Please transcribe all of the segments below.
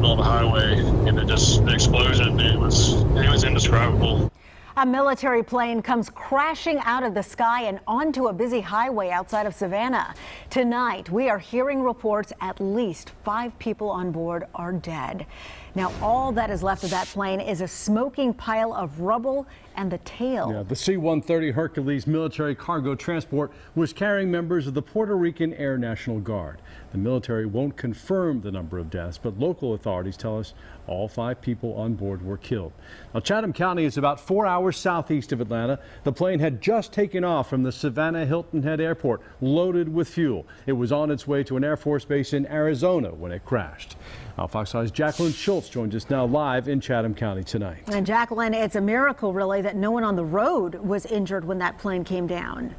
middle of the highway, and the explosion, it was indescribable. A military plane comes crashing out of the sky and onto a busy highway outside of Savannah. Tonight, we are hearing reports at least 5 people on board are dead. Now, all that is left of that plane is a smoking pile of rubble and the tail. Yeah, the C-130 Hercules military cargo transport was carrying members of the Puerto Rican Air National Guard. The military won't confirm the number of deaths, but local authorities tell us all 5 people on board were killed. Now, Chatham County is about 4 hours southeast of Atlanta. The plane had just taken off from the Savannah Hilton Head Airport, loaded with fuel. It was on its way to an Air Force base in Arizona when it crashed. Now, Fox 5's Jacqueline Schultz joins us now live in Chatham County tonight. And Jacqueline, it's a miracle, really, that no one on the road was injured when that plane came down.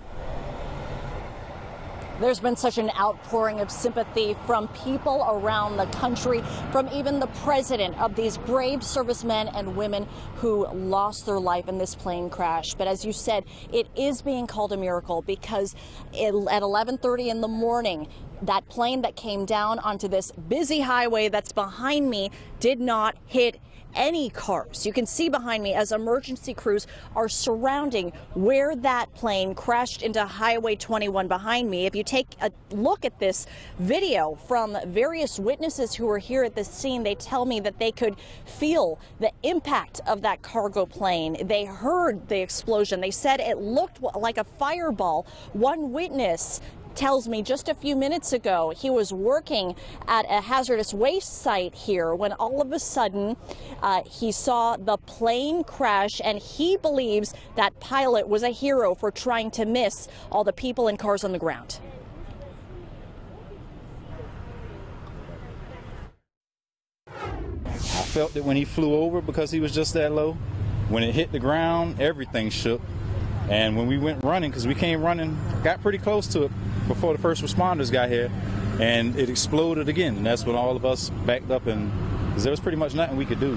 There's been such an outpouring of sympathy from people around the country, from even the president, of these brave servicemen and women who lost their life in this plane crash. But as you said, it is being called a miracle because at 11:30 in the morning, that plane that came down onto this busy highway that's behind me did not hit any cars. You can see behind me as emergency crews are surrounding where that plane crashed into Highway 21 behind me. If you take a look at this video from various witnesses who were here at the scene, they tell me that they could feel the impact of that cargo plane. They heard the explosion. They said it looked like a fireball. One witness tells me just a few minutes ago he was working at a hazardous waste site here when all of a sudden he saw the plane crash, and he believes that pilot was a hero for trying to miss all the people and cars on the ground. I felt it when he flew over because he was just that low. When it hit the ground, everything shook. And when we went running, because we came running, got pretty close to it before the first responders got here, and it exploded again. And that's when all of us backed up, and because there was pretty much nothing we could do.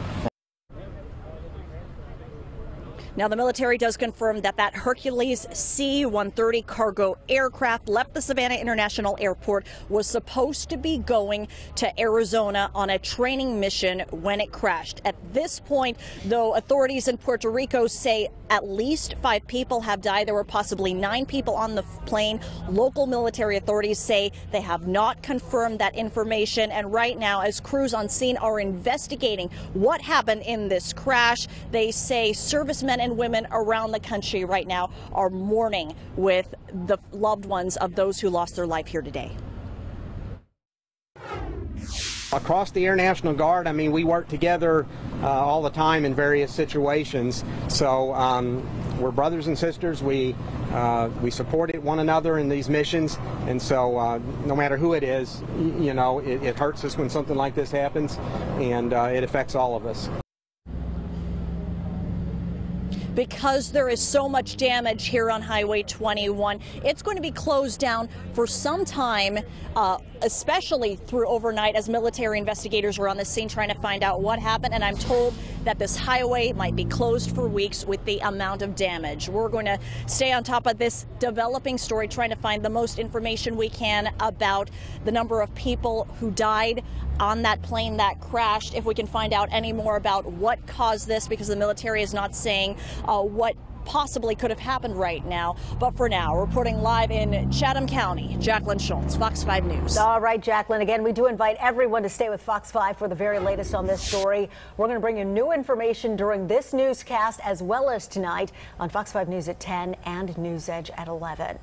Now, the military does confirm that that Hercules C-130 cargo aircraft left the Savannah International Airport, was supposed to be going to Arizona on a training mission when it crashed. At this point, though, authorities in Puerto Rico say at least 5 people have died. There were possibly 9 people on the plane. Local military authorities say they have not confirmed that information. And right now, as crews on scene are investigating what happened in this crash, they say servicemen and women around the country right now are mourning with the loved ones of those who lost their life here today. Across the Air National Guard, I mean, we work together all the time in various situations. So we're brothers and sisters. We support one another in these missions, and so no matter who it is, you know, it hurts us when something like this happens, and it affects all of us. Because there is so much damage here on Highway 21, it's going to be closed down for some time, especially through overnight, as military investigators are on the scene trying to find out what happened. And I'm told that this highway might be closed for weeks with the amount of damage. We're going to stay on top of this developing story, trying to find the most information we can about the number of people who died on that plane that crashed, if we can find out any more about what caused this, because the military is not saying what possibly could have happened right now. But for now, reporting live in Chatham County, Jacqueline Schultz, Fox 5 News. All right, Jacqueline, again, we do invite everyone to stay with Fox 5 for the very latest on this story. We're going to bring you new information during this newscast as well as tonight on Fox 5 News at 10 and News Edge at 11.